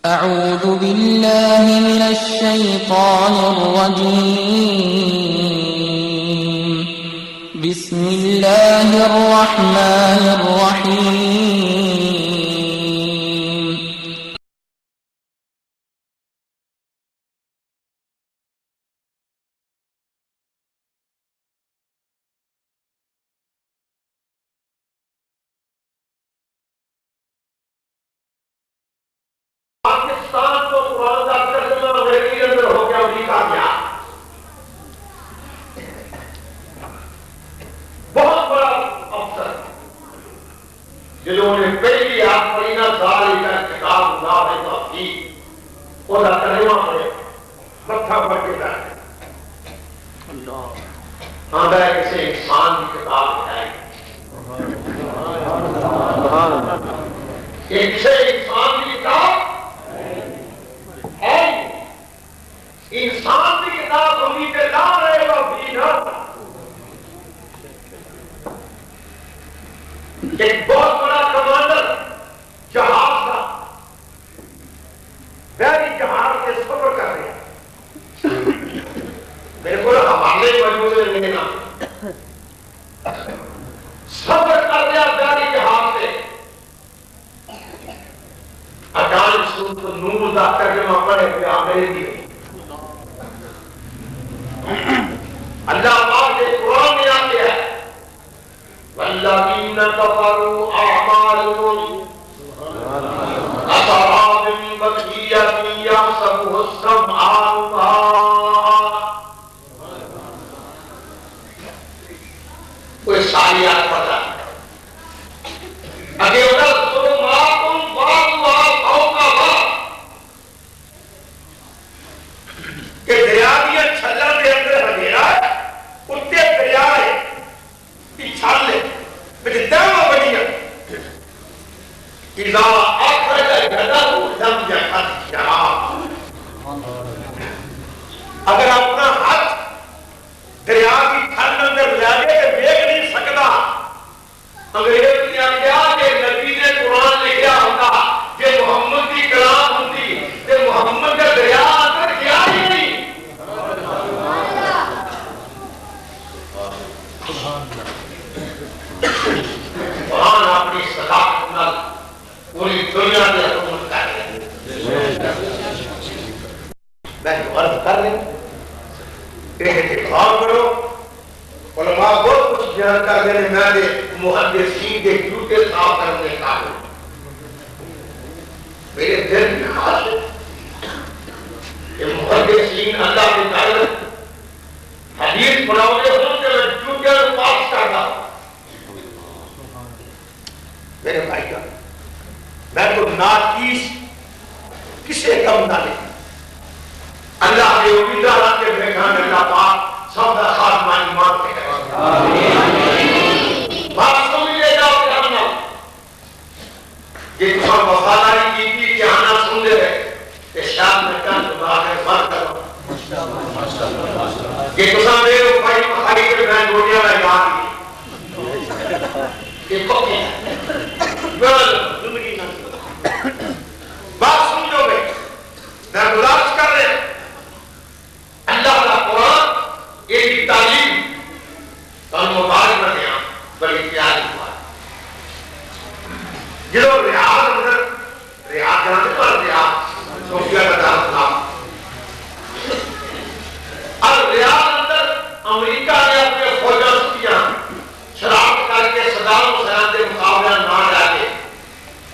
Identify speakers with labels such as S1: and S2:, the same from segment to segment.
S1: أعوذ بالله من الشيطان الرجيم بسم الله الرحمن الرحيم
S2: پاکستان کو قرآن کا ترجمہ انگریزی کے اندر ہو گیا امریکہ گیا بہت بڑا افسر جنہوں نے پہلی آفرینہ سال کا کتاب اللہ توحید اور ترجمہ پڑھے متھا پڑھ کے جائے آدھا ہے کسی انسان کی کتاب ہے کسی انسان کی کتاب انسان کی کتاب ہمیں پہ نہ رہے گا بھی نہ ایک بہت بڑا کمانڈر جہاز کا بحری جہاز کے سفر کر رہے ہیں میرے کو حوالے موجود ہے لینا سفر کر رہا بحری جہاز سے اچانک سن تو نور دا ترجمہ پڑھے پہ آمرے دی اللہ پاک کے قرآن میں آتے ہیں وَالَّذِينَ كَفَرُوا أَعْمَالُهُمْ كَسَرَابٍ بَقِيَّةٍ يَحْسَبُهُ الظَّمْآنُ مَاءً کوئی ساریات پڑھا اگر ادھر ظلمات بعضها فوق بعض کہ دریا دیا چھلر دے اندر اندھیرا ہے اتے دریا ہے کہ چھل لے بچے دامہ بنی ہے اذا اخرج یدہ لم یکد شراب اگر اپنا ہاتھ دریا کی چھل اندر لے کہ بیگ نہیں سکتا انگریز نے کیا کہ نبی نے قرآن لکھیا ہوتا کہ محمد کی کلام ہوتی کہ محمد کا دریا اندر کیا ہی نہیں قرآن اپنی صداقت نال پوری دنیا میں حکومت کر رہے ہیں میں عرض کر رہے ہیں غور کرو علماء بہت کچھ بیان کر دے رہے میں نے محدثین کے جوتے صاف کرنے کا ہوں میرے دل میں خاص ہے کہ محدثین اللہ کی تعلق حدیث پڑھاؤ گے ہوں کہ میں جوتے پاس کرتا ہوں میرے بھائی کا میں تو ناچیز کسے کم نہ لے اللہ کے امیدارات کے بھیگان اللہ پاک سب کا خاتمہ ایمان پہ کرے بات سنی لے جاؤ کہ ہم نہ یہ تمہاں وفاداری کی تھی کہ آنا سن لے رہے کہ شاید میں کن خدا کے فرق کرو کہ تمہاں میرے بھائی مخاری کے بہن روٹیاں میں یاد کی کہ کوئی زندگی نہ بات سن جو گئی میں گزارش کر رہے ہیں اللہ کا قرآن ایک تعلیم اور مبارک میں دیا بڑی پیاری بات جنہوں ریاض اندر ریاض جانے پر ریاض صوفیہ کا دار اسلام اور ریاض اندر امریکہ نے اپنے فوجہ کیا شراب کر کے صدام حسین کے مقابلہ نہ ڈالے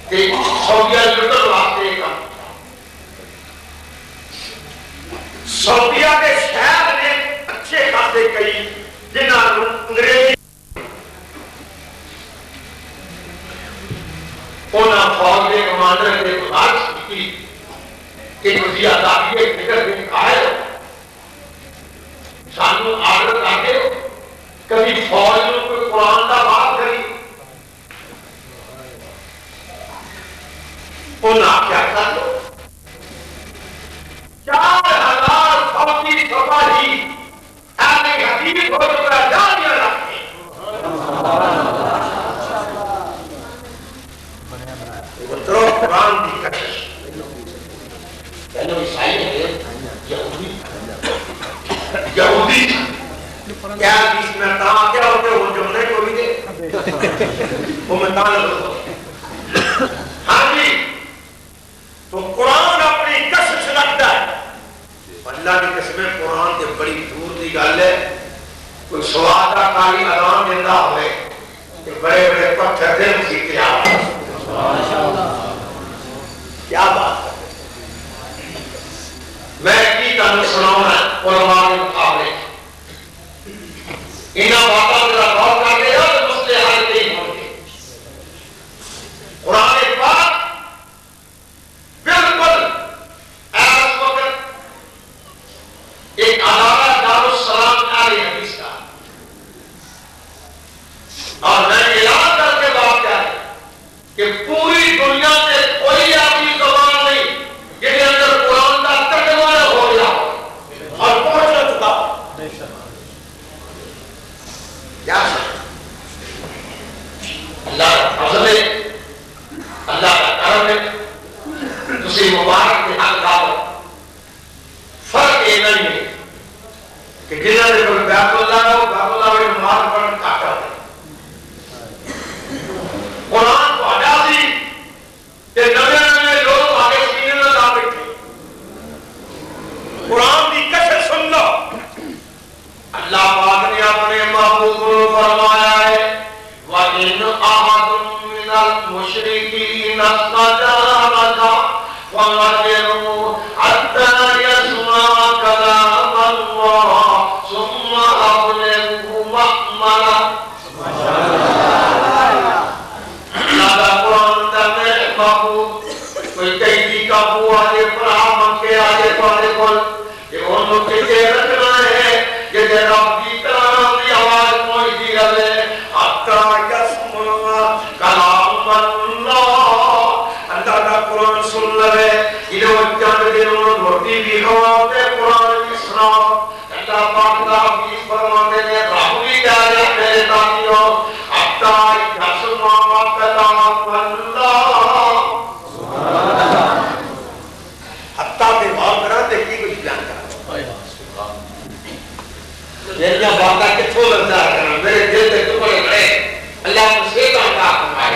S2: کہ سعودیہ لٹر واسطے کام سعودیہ کے شہر نے اچھے خاصے کئی جنہاں انگریزی اونا فوج کے کمانڈر کے گزارش کی کہ وزیر آزادی کے فکر میں آئے سانو آرڈر کرتے ہو کبھی فوج میں کوئی قرآن کا بات کری اونا کیا کرتے ہو 4000 فوجی سپاہی اہل حدیث ہو چکا جانیہ رکھتے قرآن کی کشش وہ میں طالب ہاں جی تو قرآن اپنی کشش رکھتا ہے اللہ کی قسم قرآن کے بڑی دور کی گل ہے کوئی سواد کا کالی اذان دینا ہوئے کہ بڑے بڑے پتھر دے مسیح کیا بات ہے میں کی تمہیں سناؤں علماء کے مقابلے انہاں باتوں کا غور کر لیا تو مسئلے حل نہیں ہوں گے قرآن پاک بالکل اس وقت ایک ادارہ دارالسلام علیہ حدیث کا اور میں اعلان کر کے بات کیا ہے کہ پوری دنیا میں کوئی ایسی زبان نہیں جس کے اندر قرآن کا ترجمہ ہو گیا اور پہنچ چکا کیا اللہ کا فضل ہے اللہ کا کرم ہے تسی مبارک کے حق داو فرق یہ نہیں ہے کہ جنہوں نے کوئی بیت اللہ ہو بیت اللہ میں مار پڑھن کاٹا ہے قرآن کو اجازی کہ نوے لوگ آگے سینے میں لا بیٹھے قرآن کی کشش سن لو اللہ پاک نے اپنے محبوب کو فرمایا ہے وَإِنْ أَحَدٌ مِّنَ الْمُشْرِكِينَ اسْتَجَارَكَ فَأَجِرْهُ حَتَّىٰ يَسْمَعَ كَلَامَ اللَّهِ ثُمَّ أَبْلِغْهُ مَأْمَنَهُ اللہ کا قرآن کا میرے محبوب کوئی قیدی کا بوا دے فراہم کے آگے پانے کل کہ انہوں کسے رکھنا ہے کہ رب کی کلام کی آواز پہنچی رہے حتیٰ یسمع کلام اللہ اللہ کا قرآن سن لے انہوں چند دنوں روٹی بھی کھواتے قرآن کی سنا اللہ پاک کا حدیث فرمانے نے رب بھی کہہ رہے میرے دانیوں حتیٰ یسمع کلام اللہ حتیٰ میں بات کرا دیکھی کچھ بیان کرا میری باتیں کتوں لگتا ہے میرے دل کے ٹکڑے بڑے اللہ مسیح کا فرمائے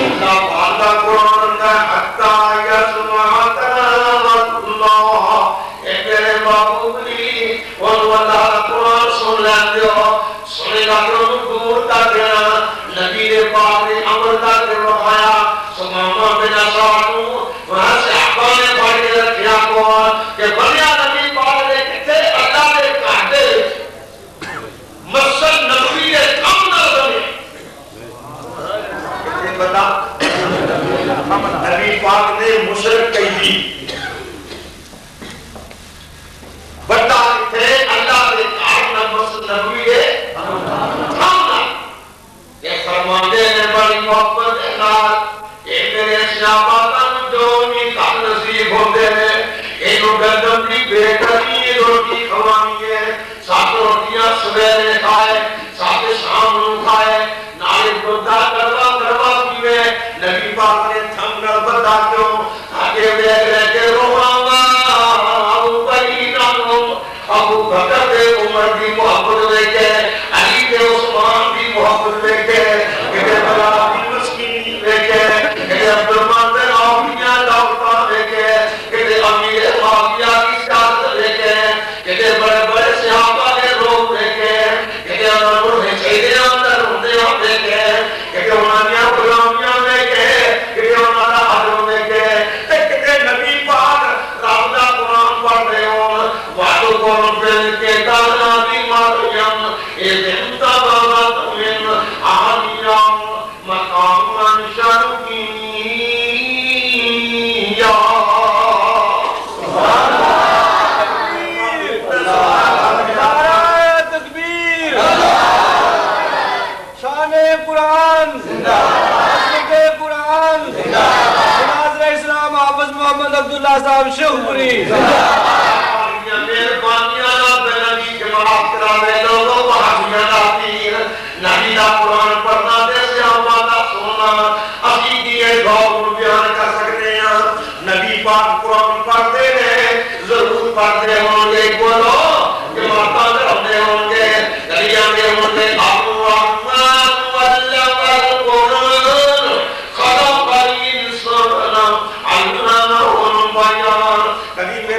S2: اللہ پاک کا قرآن ہے حتیٰ یسمع کلام اللہ اے میرے محبوب لی اور اللہ کا قرآن سن لیتے ہو سنے گا تو دور کر دینا نبی نے پاک نے امر کر کے بخایا سمامہ بن اسعانو وہاں سے احبان نے پڑھ کے رکھیا کون کہ بنیا نبی پاک نے کتے اللہ نے کہتے مسجد نبی نے کم نہ بنے کتے بتا نبی پاک نے مشرک قیدی بتا تھے اللہ نے کہا مسجد نبی نے کم نہ یہ فرماتے ہیں بڑی محبت اخلاق یہ میرے شعباتاں جو بھی کام نصیب ہوتے ہیں انہوں گندم کی بہترین روٹی کھوانی ہے سات روٹیاں سویرے کھائے سات شام نو کھائے نالے بردہ کروا پیوے نبی پاک نے تھم نہ بتا کیوں آگے بیگ رہ کے روحاں ابو بری نام ابو بکر دے عمر دی محبت لے کے علی دے عثمان دی محبت لے کے کہ بلا دی مسکین لے کے کہ عبدالرحمن دے آفیاں دعوتاں لے کے کہ امیر معاویہ کی سیاست لے کے کہ بڑے بڑے صحابہ کے روح لے کے کہ انہوں نے چیدے اندر ہوندے ہم لے کے کہ انہوں نے غلامیاں لے کے کہ انہوں نے حضر لے کے کہ نبی پاک رب دا قرآن پڑھ رہے ہوں وعدو قرآن پھر کے دانا بھی مریم اذ انتظرت من احدیم مقاما شرقیا
S3: تکبیر شان قرآن قرآن ناظر اسلام حافظ محمد عبداللہ صاحب شیخ پوری
S2: نبی دا قرآن پڑھنا دے سے ہمارا سونا ابھی دیئے گاؤں بیان کر سکتے ہیں نبی پاک قرآن پڑھتے ہیں ضرور پڑھتے ہوں گے بولو کہ ماتا دے ہوں گے گلیاں دے ہوں گے الرحمن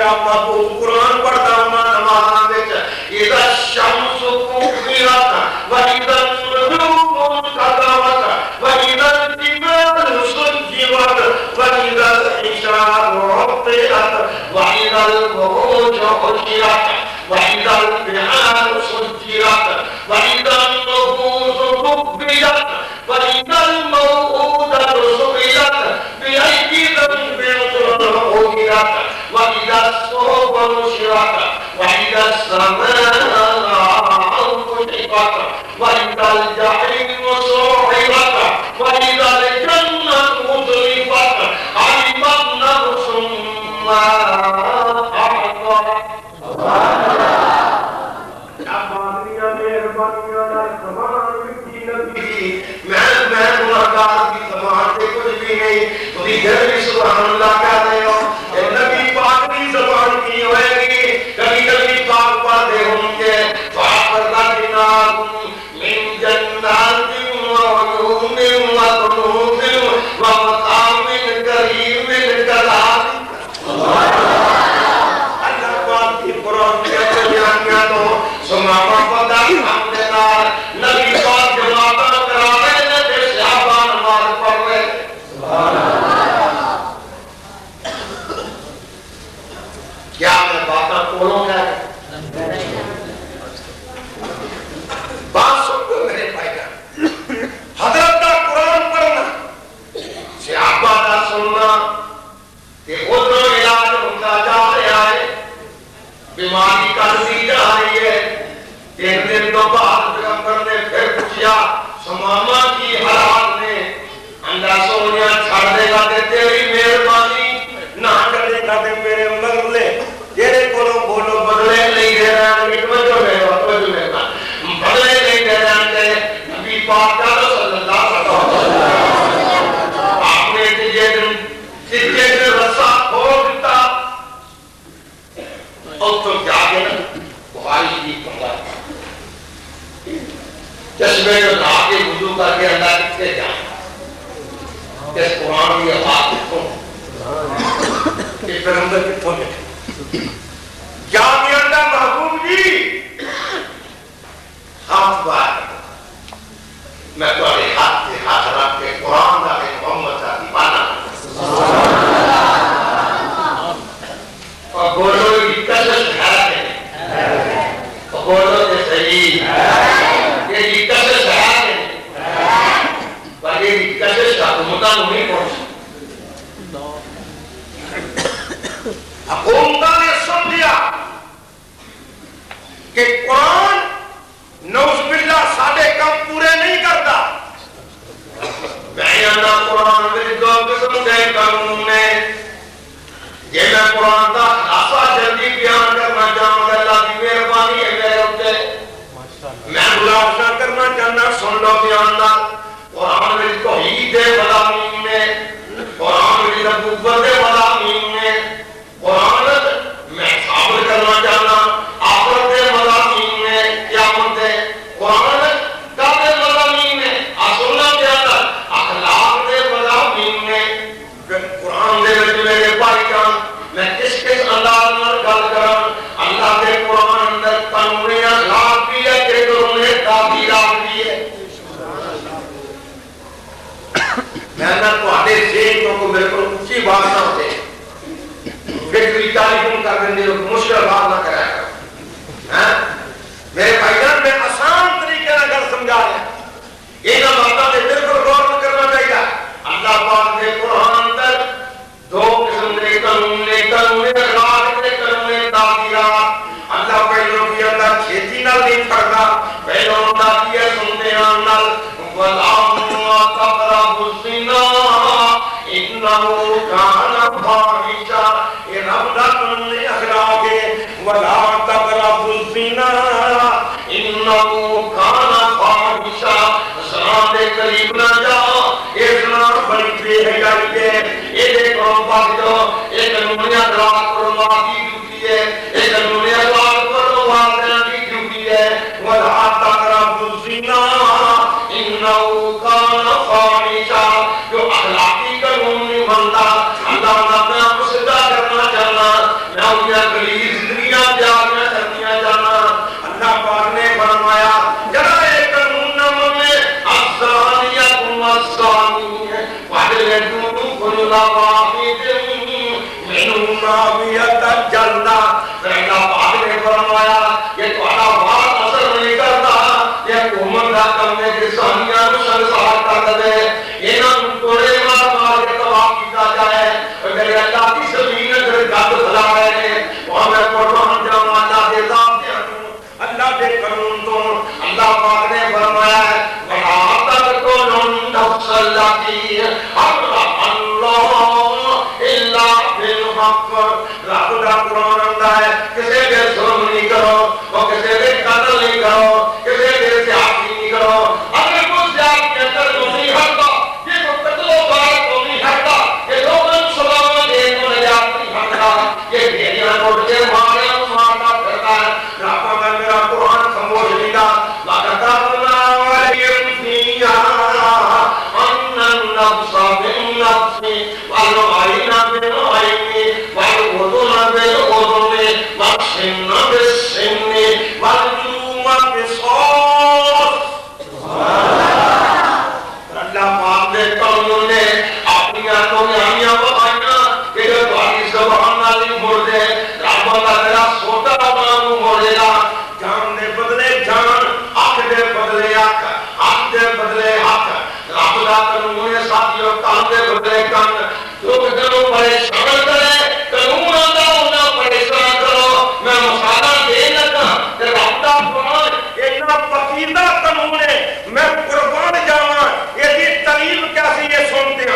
S2: میرا محبوب قرآن پڑھتا ہوں نماز وچ اذا الشمس كورت واذا النجوم انكدرت واذا الجبال سجرت واذا العشار عطلت واذا البروج حشرت واذا البحار سجرت واذا النفوس كبرت واذا الموءودة سئلت بأي ذنب قتلت واذا الصحف نشرت واذا السماء كشطت واذا الجحيم سعرت واذا الجنة أزلفت علمت نفس ما أحضرت. میں گناہگار کی زبان سے کچھ بھی نہیں تھی گھر بھی سبحان اللہ کہہ رہے ہو نبی پاک کی زبان کی ہوئے گی کبھی کبھی پاک پڑھتے ہوں گے فَأَخْرَجْنَاهُمْ مِنْ جَنَّاتٍ وَعُيُونٍ وَكُنُوزٍ وَمَقَامٍ كَرِيمٍ كَذَلِكَ. اللہ پاک کی قرآن کے بیانیاں تو سماما پتہ ہم دینا نبی پاک جماعتاں کرا رہے ہیں کہ صحابہ نماز پڑھ رہے. کیا میں باتاں کھولوں گا؟ بات سن دو میرے بھائی جان. حضرت کا قرآن پڑھنا صحابہ کا سننا کہ خود رو علاج ہوتا جا رہا ہے بیماری کرتی جا رہی ہے. 3 دن تو بعد پیغمبر نے پھر پوچھا سماما کی حالات میں اللہ سونیا چھڑ دے گا تے تیری مہربانی نہ کرے گا تے میرے مغلے تیرے کولوں بولو بدلے نہیں دے رہا مٹمجو ہے توجہ ہے بدلے نہیں دے رہا کہ نبی پاک صلی اللہ علیہ وسلم آپ نے تیجے دن رسا کھول دیتا اور تو کیا گیا بخاری کی پڑھا چشمے جو نہ کے وضو کر کے اللہ کتنے جائیں اس قرآن کی آواز کتوں کہ پیغمبر کتوں لکھے کیا کیا اللہ محبوب جی ہاتھ بار میں تمہارے ہاتھ کے ہاتھ رکھ کے قرآن کا کہ محمد کا دیوانہ اور بولو یہ کشش ہے اور بولو کہ صحیح یہ کشش ہے پر یہ کشش کا حکومتہ نہیں پہنچا. حکومتہ نے سمجھا کہ قرآن نوز باللہ ساڑھے کم پورے نہیں کرتا. بیانہ قرآن میں دو قسم کے قانون میں یہ میں قرآن کا خاصا جلدی بیان کرنا چاہوں گا. اللہ کی مہربانی ہے میرے اوپر میں ملاحظہ کرنا چاہنا سن لو بیانہ قرآن میں توحید مضامین میں قرآن میں نبوت مضامین میں قرآن میں ثابت کرنا چاہنا آخرت مضامین میں قیامت قرآن کا مضامین میں اصولہ کے اندر اخلاق کے مضامین میں قرآن دے وچ میرے بھائی جان میں کس انداز میں گل کراں اللہ کے قرآن اندر قانون اخلاق بھی ہے کہ قانون تعبیرات بھی ہے. میں نہ تواڈے ذہن کو میرے کو اونچی بات نہ ہوتے فکری تعلیم کر دیں جو مشکل بات نہ کرایا کرو. ہاں میرے بھائی جان میں آسان طریقے سے گل سمجھا رہا ہوں یہ نہ باتاں پہ بالکل غور کرنا چاہیے. اللہ پاک نے قرآن اندر دو قسم کے قانون نے قانون اخلاق کے قانون تعبیرات. اللہ پہلوں کی اندر چھیتی نال نہیں پڑھتا پہلوں دا کیا سنتے ہیں نال وَلَعَمُّ تَقْرَبُ الزِّنَا إِنَّهُ كَانَ فَاحِشًا. یہ رب دا قانون اخلاق ہے. وَلَا تَقْرَبُ الزِّنَا إِنَّهُ كَانَ فَاحِشًا. زنا دے قریب نہ جاؤ یہ زنا بڑی بے حیائی ہے. یہ دیکھو بھاگ جاؤ یہ قانون اخلاق پر اللہ کی ڈیوٹی ہے. یہ قانون اخلاق پر والدین کی ڈیوٹی ہے. وَلَا تَقْرَبُ الزِّنَا إِنَّهُ كَانَ فَاحِشًا. جو اخلاقی قانون نہیں بنتا اللہ میں آپ کو سدھا کرنا چاہنا میں میں گلی زندگیاں پیاریاں کرنیاں جانا اللہ پاک نے فرمایا جڑا ایک قانون نہ منے الزانیہ والزانی وجلدوا كل واحد منهما مئة جلدہ اللہ پاک نے فرمایا یہ تمہارا بات اثر نہیں کرتا یہ حکومت کا کم ہے کہ ثانیہ کو سنسار کر دے انہاں کوڑے مار کے تباہ کیتا جائے اگر اللہ کی زمین اگر گد پھیلا رہے ہیں وہاں میں قربان جاواں اللہ دے ذات اللہ دے قانون تو اللہ پاک نے فرمایا ہے وَلَا تَقْتُلُوا النَّفْسَ الَّتِي حَرَّمَ اللَّهُ إِلَّا بِالْحَقِّ رب دا قرآن آندا ہے کسی دے ظلم نہیں کرو اور کسی دے قتل نہیں کرو کسی دے زیادتی نہیں کرو اگر کوئی زیادتی کے اندر تو نہیں ہٹتا یہ کوئی قتل و غارت تو نہیں ہٹتا یہ لوگوں سلامہ دے تو نجات نہیں ہٹتا یہ بھیڑیاں اٹھ کے ماریا مارتا پھرتا ہے رب میں میرا قرآن سمجھ لیگا وَكَتَبْنَا عَلَيْهِمْ فِيهَا أَنَّ النَّفْسَ بِالنَّفْسِ وَالْعَيْنَ بِالْعَيْنِ وَالْأُذُنَ بِالْأُذُنِ وَالسِّنَّ بِالسِّنِّ وَالْجُرُومَ قِصَاصٌ اللہ پاک نے قانون نے اپنی آنکھوں میں ہمیاں بتائیاں کہ جو تمہاری زبان والی مردے رب اللہ تیرا سوٹا بانو مردے گا جان دے بدلے جان آنکھ دے بدلے آنکھ دے بدلے آنکھ رب دا قانون نے ساتھیوں کان دے بدلے کان جو کتنوں پریشان کرے قانون آندا ہونا پریشان کرو میں مسالہ دے لگا کہ رب دا قرآن اتنا پکیدہ قانون ہے میں قربان جاواں یہ دی دلیل کیسی یہ سنتے ہیں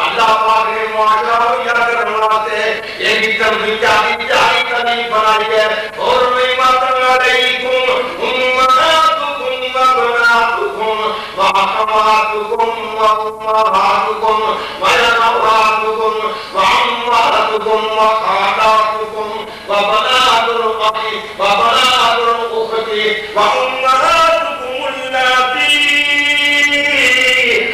S2: اللہ پاک نے معاشرہ یاد کرنے واسطے یہ بھی تنظیم جاری دلیل بنائی ہے اور نعمت علیکم امہاتکم وبناتکم واخواتکم وامہاتکم وبناتکم وعماتکم وخالاتکم وبنات الاخ وبنات الاخت وامہاتکم اللاتی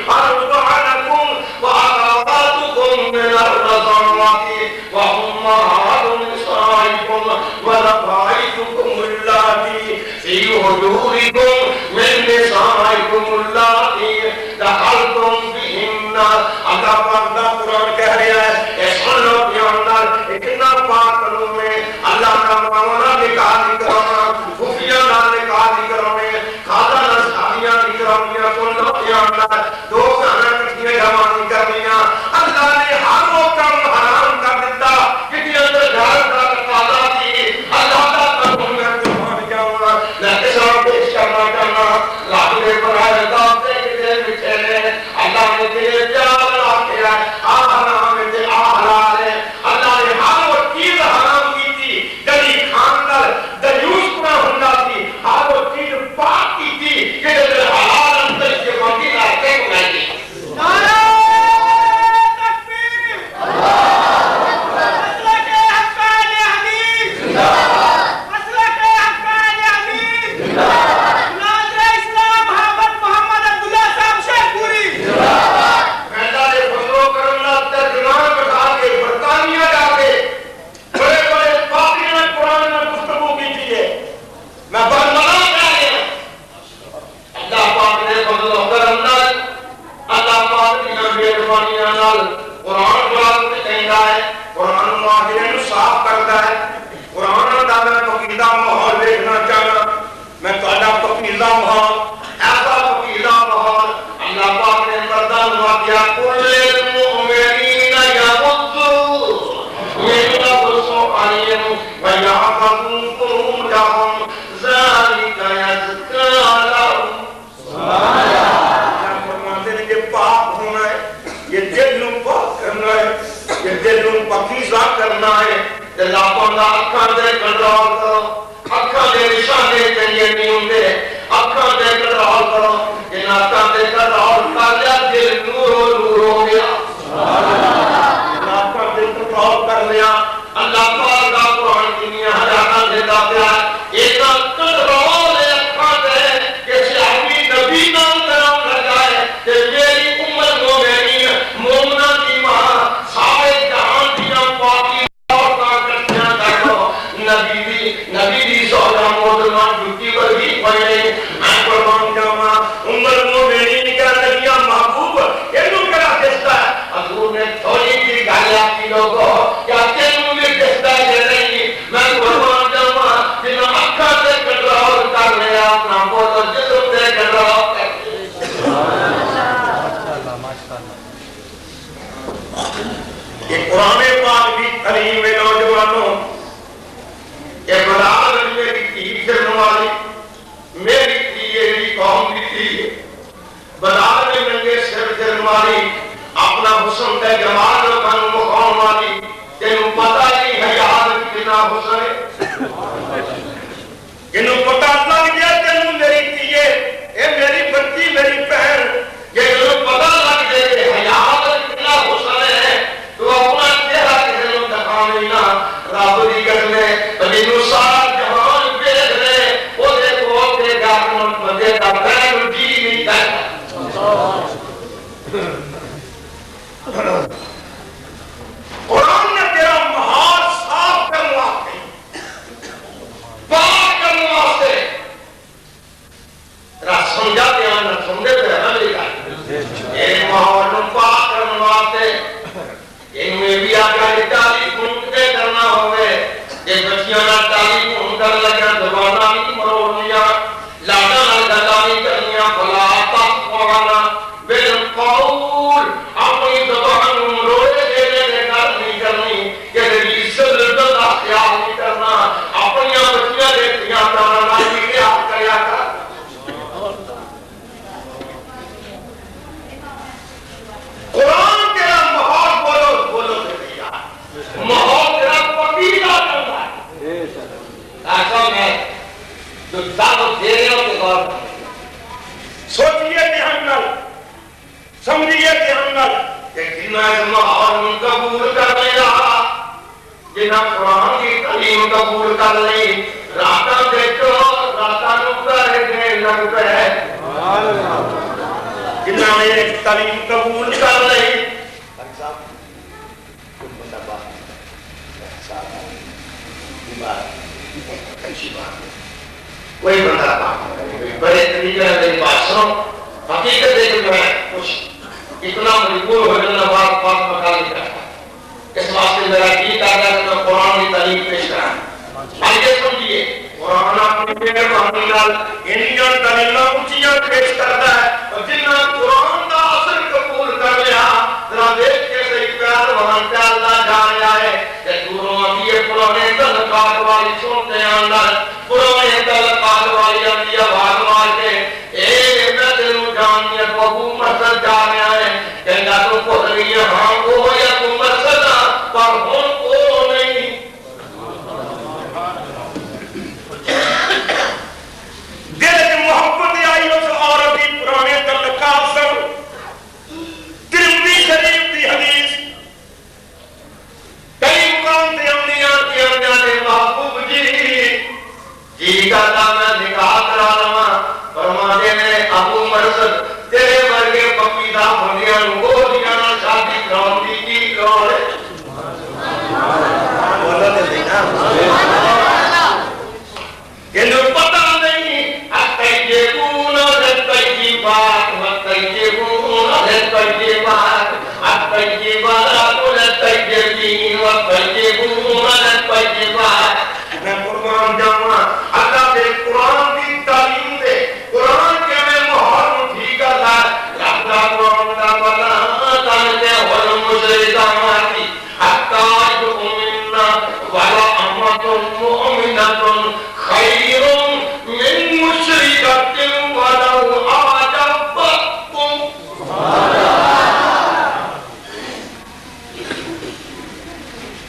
S2: أرضعنكم وأخواتكم من الرضاعة وأمهات نسائكم وربائبكم اللاتي في حجوركم من نسائكم اللاتي دخلتم بهن اللہ پاک دا قرآن کہہ رہا ہے اے سن لو پیاندار اتنا پاک قانون میں اللہ کا معاملہ نکاح نہیں کرانا خفیہ نہ نکاح نہیں کرانے خاصا نہ شادیاں نہیں کرانیاں سن لو پیاندار دو گھراں کٹھیاں جمع نہیں کرنیاں اللہ نے ہر وہ کام حرام کر دیتا کہ اندر گھر کا تقاضا تھی اللہ کا قانون میں قربان جاؤں میں کسا پیش کرنا چاہنا رب نے بنائے ذات سے کسی مٹھے نے اللہ نے تیرے پیار بنا کے حرام ہے حلال ہے اللہ نے ہر وہ چیز حرام کی تھی جلی خاندر دیوس نہ ہونا تھی ہر وہ چیز پاک کی تھی کہ جب حلال اندر کے باقی راستے کو نہیں تھی قرآن بات میں کہنا ہے قرآن معاشرے صاف کرتا ہے قرآن دا میں پکیدہ ماحول دیکھنا چاہنا میں تہاڈا پکیدہ ماحول ایسا پکیدہ ماحول اللہ پاک نے مردان واقعہ کل المؤمنین یغضوا من ابصارہم ویحفظوا فروجہم ذلک یزکی لہم سبحان اللہ فرماتے ہیں کہ پاک ہونا ہے یہ دل نو پاک کرنا ہے یہ دل نو پاکیزہ کرنا ہے دل اپنا اکھاں دے کنٹرول کرو اکھاں دے نشانے تے نہیں ہوندے اکھاں دے کنٹرول کرو ان اکھاں دے کنٹرول کر لیا دل نور ہو گیا سبحان اللہ ان اکھاں دے کنٹرول کر لیا اللہ پاک دا قرآن کی ہدایت دیتا پیا ایک کنٹرول ہے اکھاں دے کہ صحابی نبی نام کرام لگائے کہ میری امت مومنہ کی ماں سارے جہان دیا پاکی اور طاقتیاں کر لو بچوں کو کیا تینوں بھی دستا ہے نہیں میں قربان جاؤں جن اکھا سے کنٹرول کر لیا اپنا بولو جسم سے کنٹرول کر یہ قرآن پاک کی تعلیم میں نوجوانوں یہ بلال میری تھی پھرنے والی میری تھی یہ قوم بھی تھی بلال میں ننگے سر پھرنے والی اپنا حسن کا جمال کن مقام والی تینوں پتہ نہیں ہے یاد کتنا حسن ہے تینوں پتہ لگ گیا تینوں میری تھی یہ میری بچی میری بہن یہ تینوں پتہ لگ گیا کہ حیات کتنا حسن ہے تو اپنا چہرہ کسی نے دکھا نہیں نا رب دی کرنے تینوں سارا جہان بیچ لے وہ دیکھو اپنے گھر بندے کا بہن جی نہیں کرتا قرآن نے تیرا محال صاف کرنے واسطے پاک کرنے واسطے تیرا سمجھا دیا نہ سمجھے پہ عملی کر ایک محال نو پاک کرنے واسطے ان میں بھی آگا اتالی کھنکتے کرنا ہوئے یہ بچیاں نہ تالی کھن کر لگا زبانہ نہیں مرونیا لانا نہ گلانی کرنیا بلا تاک پوانا بالقول اپنی زبان مروڑے دینے نے کار نہیں کرنی کہ تیری عزت رضا خیال نہیں کرنا اپنی بچیاں دیکھتیاں دانا نائی کے آپ کریا کر قرآن تیرا محال بولو بولو دیا محال تیرا پکیلا کرنا ہے ایسا میں جو دعوت دے رہے ہو کہ غور سوچئے کہ ہم نل سمجھئے کہ ہم نل کہ جنہ اس محال قبول کر لیا جنہ قرآن کی تعلیم قبول کر لی راتاں دیکھو راتاں نکتر اتنے لگ پہ جنہ نے تعلیم قبول کر لی کوئی بندہ بڑے طریقے میری بات سنو حقیقت دیکھ جو ہے کچھ اتنا مجبور ہو جانا بات بات مکال نہیں کرتا اس واسطے میرا گیت آ گیا کہ میں قرآن کی تعلیم پیش کرا آئیے سمجھیے قرآن اپنی پیر بہنی لال انہیاں دلیلہ اونچیاں پیش کرتا ہے اور جنہاں قرآن کا اثر قبول کر لیا ذرا دیکھ کے صحیح پیار وہاں پہ اللہ جا رہا ہے کہ دوروں ابھی یہ پرانے تعلقات والی سنتے ہیں اندر پرانے تعلقات والی ابھی آواز مار کے اے میں تینوں جان دیا تو ابو مرسل جا رہا ہے کہنا تو پتہ نہیں ہے ہاں وہ یا تو مرسل پر ہوں وہ نہیں دل کی محبت آئی اس عورت کی پرانے تعلقات سب ترمذی شریف کی حدیث کئی مقام سے ہم نے محبوب جی کہتا میں نکاح کرا لما فرماتے نے ابو مرسد تیرے ورگے پپیدہ بھنیاں وہ دیانا شادی کراؤں دی کی کراؤں ہے بولا دے دینا یہ پتہ نہیں اتیجبون الطیبات والطیبون الطیبات الطیبات الطیبین والطیبون الطیبات میں قربان جاؤں اللہ دے قرآن کی تعلیم دے قرآن کے میں محرم ٹھیک اللہ رکھتا قرآن کا بلا تانتے ہوئے مجرد آماتی حتی جو منا ولا امت مؤمنت خیر من مشرکت ولو آجبتم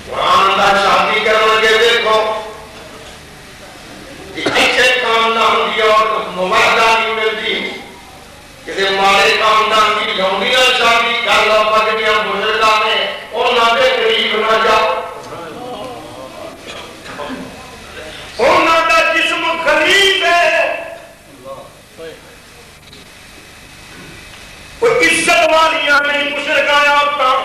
S2: قرآن کا شادی کرو گے دیکھو ایسے خاندان کی اور مواردہ نہیں ملتی کسی مارے خاندان کی جھونڈیاں شادی کر لو پکڑیاں بزرگاں نے انہاں دے قریب نہ جاؤ انہاں دا جسم خلیل ہے کوئی عزت والیاں نہیں مشرکاں عورتاں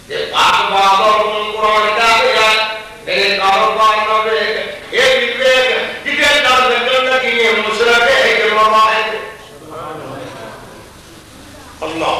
S2: یہ پاک بابا قرآن کا بیان میرے کاروبار نہ بیک ایک بھی بیک جتنے در لگن لگی ہے مشرک ہے کہ مباہد اللہ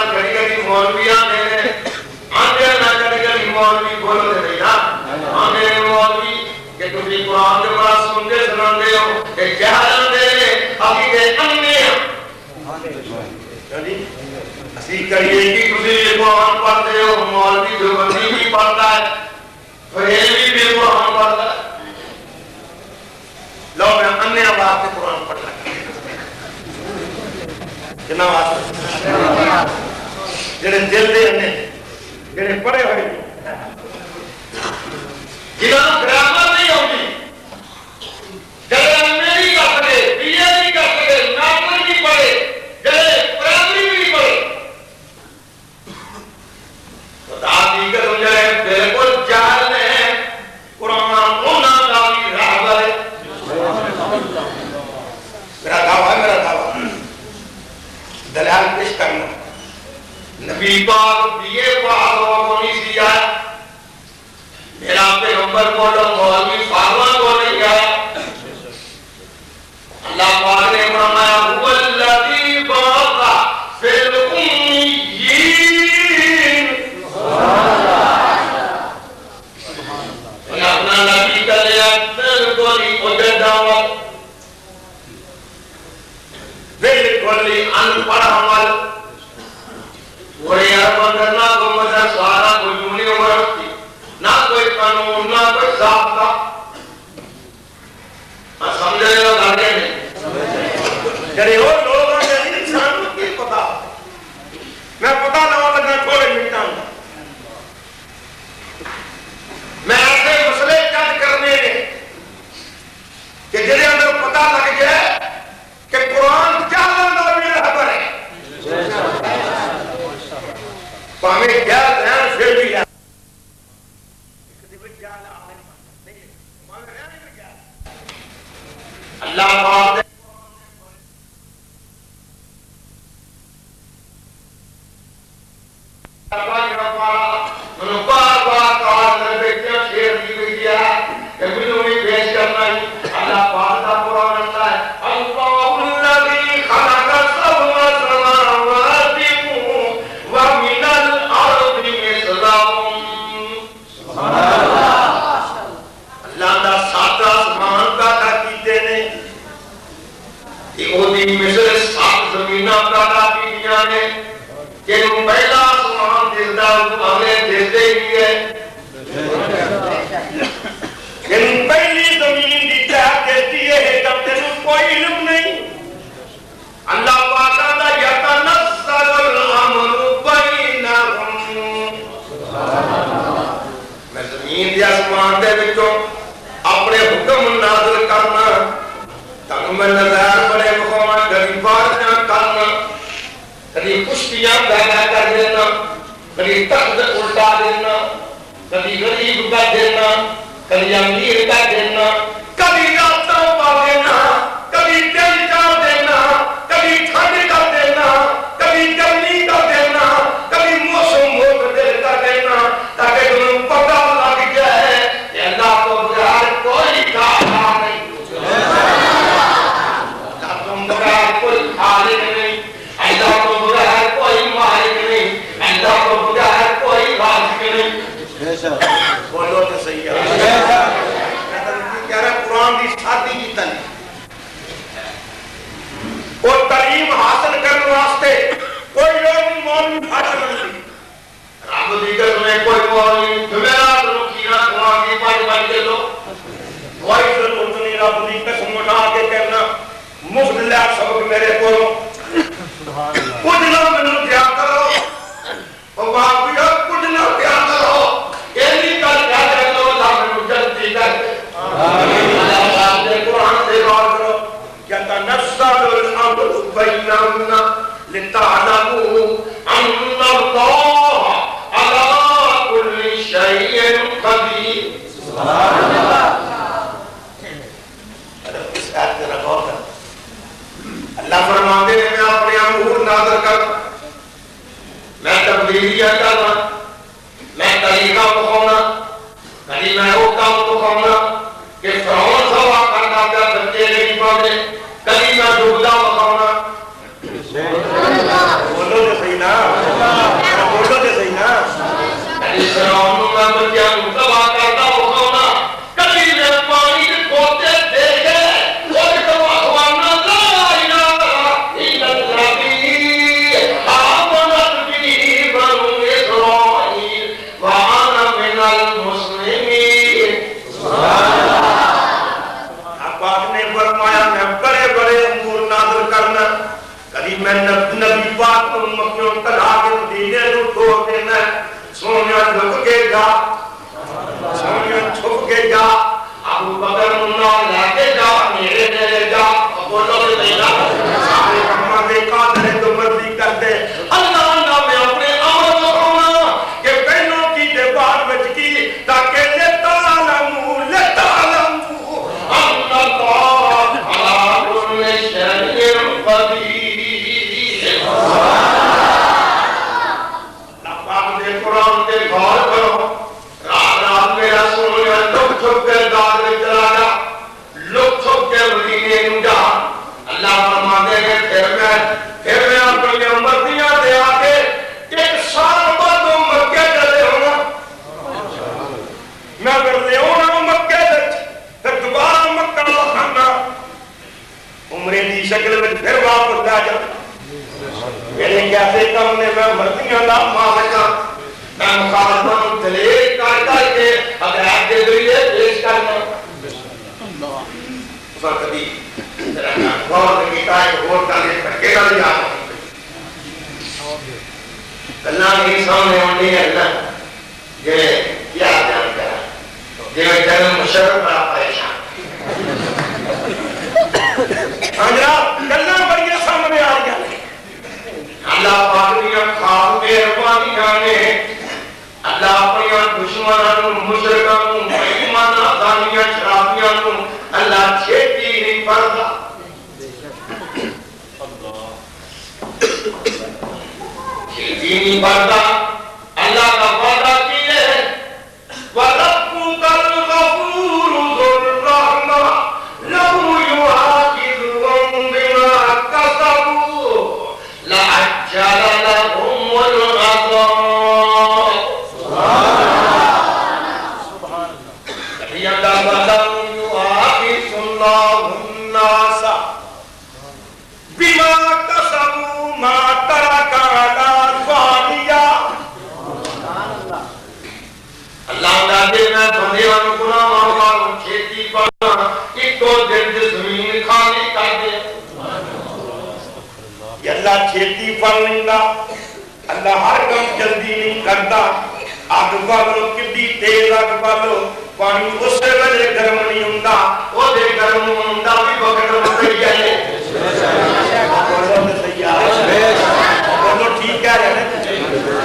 S2: گھڑی گھڑی مولوی آندے نہ گھڑی مولوی بولو دے بھیا آندے مولوی کہ تسی قرآن دے بڑا سنتے سناندے ہو کہ جہل دے ابھی دے انے اسی کریے کہ تسی قرآن پڑھتے ہو مولوی جو بندی بھی پڑھتا ہے فریل بھی قرآن پڑھتا ہے لو میں انے آواز سے قرآن پڑھ لگا کنا آواز جنہیں دل دے انے جنہیں پڑھے ہوئے جنہوں گرامر نہیں ہوگی جنہیں میری کر سکے بی اے نہیں کر سکے ناظر نہیں پڑھے جنہیں پرائمری بھی نہیں پڑھے تو حقیقت ہو جائے بالکل جاہل ہے قرآن ہونا دعوی رہبر ہے میرا دعویٰ دلال پیش کرنا نبی پاک دیئے پاک وقونی سی آیا میرا پیغمبر بولو مولوی فاغوان کو نہیں آیا اللہ پاک نے فرمایا هو الذی بعث فی الامیین اپنا نبی کا لیا بالکل ہی ادھر دعوت بالکل ہی انپڑھ عمل پورے عرب کرنا کو مدر سارا کوئی جملی عمر ہوتی نہ کوئی قانون نہ کوئی ضابطہ سمجھے لوگ آگے نہیں جڑے اور لوگ آگے نہیں انسان کو کی پتا میں پتا نہ لگنا تھوڑے منٹاں گا میں ایسے مسئلے جج کرنے کہ جنہیں اندر پتا لگ جائے کہ قرآن کیا لندہ بھی رہبر ہے تو ہمیں کیا دھیان پھر بھی ہے اللہ پاک پہلی زمین دی تحت دیتی ہے جب تیرے کوئی علم نہیں اللہ پاکا دا یتنزل الامر بینہم میں زمین دی آسمان دے وچوں اپنے حکم نازل کرنا تاکہ میں نظر بڑے مقامہ غریبات نہ کرنا کبھی کشتیاں پیدا کر دینا کبھی تخت الٹا دینا کبھی غریب کا دینا کبھی امیر کا دینا کبھی راتوں پا دینا کبھی دل کر دینا کبھی ٹھنڈ کر دینا کبھی گرمی کر دینا کبھی موسم متبدل کر دینا تاکہ تمہیں پتہ لگ جائے کہ اللہ کو بغیر کوئی کھانا نہیں اللہ تم بغیر کوئی خالق نہیں اللہ کو بغیر کوئی مالک نہیں اللہ کو بغیر کوئی رازق نہیں بولو تو صحیح ہے کہہ رہا قرآن کی شادی کی تعلیم اور تعلیم حاصل کرنے واسطے کوئی لوگ مولوی بھاٹا نہیں رب دیگر میں کوئی مولوی جمعرات رکھینا قرآن کی پائی بن کے لو کوئی ضرورت نہیں رب دی قسم اٹھا کے کہنا مفت لیا سبق میرے کو کچھ نہ منو دیا کرو اور باقی کچھ نہ دیا کرو ایلی کل کیا جائے تو اللہ منو جلدی کر دے اللہ نے قرآن سے غور کرو یتنزل الامر بینہم لتعلموا ان اللہ علی کل شیء قدیر سبحان اللہ اس آیت میں غور کرو اللہ فرماتے ہیں میں اپنے امور نازل کرتا میں تبدیلیاں کرنا میں طریقہ بخونا کلی میں وہ کام بخونا کہ فرعون سوا کرنا تھا بچے نہیں پاتے کلی میں ڈوبلا بخونا بولو تو صحیح نا پاک نے فرمایا میں بڑے بڑے امور نازل کرنا کبھی میں نبی پاک کو مکیوں کلا کے مدینے کو توڑ دینا سونے لک کے جا سونے چھپ کے جا ابو بکر منا لا کے جا میرے لے جا بولو نہیں نا سارے کام دے قادر تو مرضی کر دے اللہ نہ میں اپنے امر کو ہونا کہ پہنوں کی دے بار بچ کی تاکہ لتعلموا ان اللہ علی کل شیء قدیر پاک دے قرآن کے غور کرو رات رات میں رسول لک چھپ کے دار میں چلا جا لک چھپ کے مدینے میں جا اللہ فرماتے ہیں پھر میں اپنی امتیاں دے آکے ایک سال بعد مکہ چلے ہونا میں اگر لے ہونا مکہ پھر دوبارہ مکہ لکھانا عمرے دی شکل میں پھر واپس جا جا میرے کیسے کم نے میں مرضیاں لا مالکا میں مخالفان دلیل کر کے اگر آپ کے دلیے پیش کرنا اس وقت کبھی غور کیتا ہے غور کر کے پھٹکے گا نہیں آتا اللہ کے سامنے ہونے ہے اللہ یہ کیا جانتا ہے یہ جنم مشرف بڑا پریشان حضرات گلہ بڑی سامنے آ گیا اللہ پاکیاں خواب مہربانیاں نے اللہ اپنی دشمنوں مشرکوں بےایماناں دانیاں شرابیاں اللہ چھیتی نہیں پڑتا چھیتی نہیں پڑتا اللہ کا وعدہ کیے ہے وَرَبُّكَ الْغَفُورُ ذُو الرَّحْمَةِ لَوْ يُؤَاخِذُهُم بِمَا كَسَبُوا لَعَجَّلَ لَهُمُ الْعَذَابَ سبحان اللہ يُؤَاخِذُ اللَّهُ النَّاسَ بِمَا كَسَبُوا مَا تَرَكَ عَلَى ظَهْرِهَا اللہ کا دینا بندیاں گناہ معاف کھیتی پانا ایک تو دن زمین خالی کر دے یہ اللہ کھیتی پڑ لینا اللہ ہر کام جلدی نہیں کرتا آگ بالو کدی تیز آگ بالو پانی اسے وجہ گرم نہیں ہوتا وہ دے گرم ہوتا بھی بکر مطلب ہے بولو ٹھیک ہے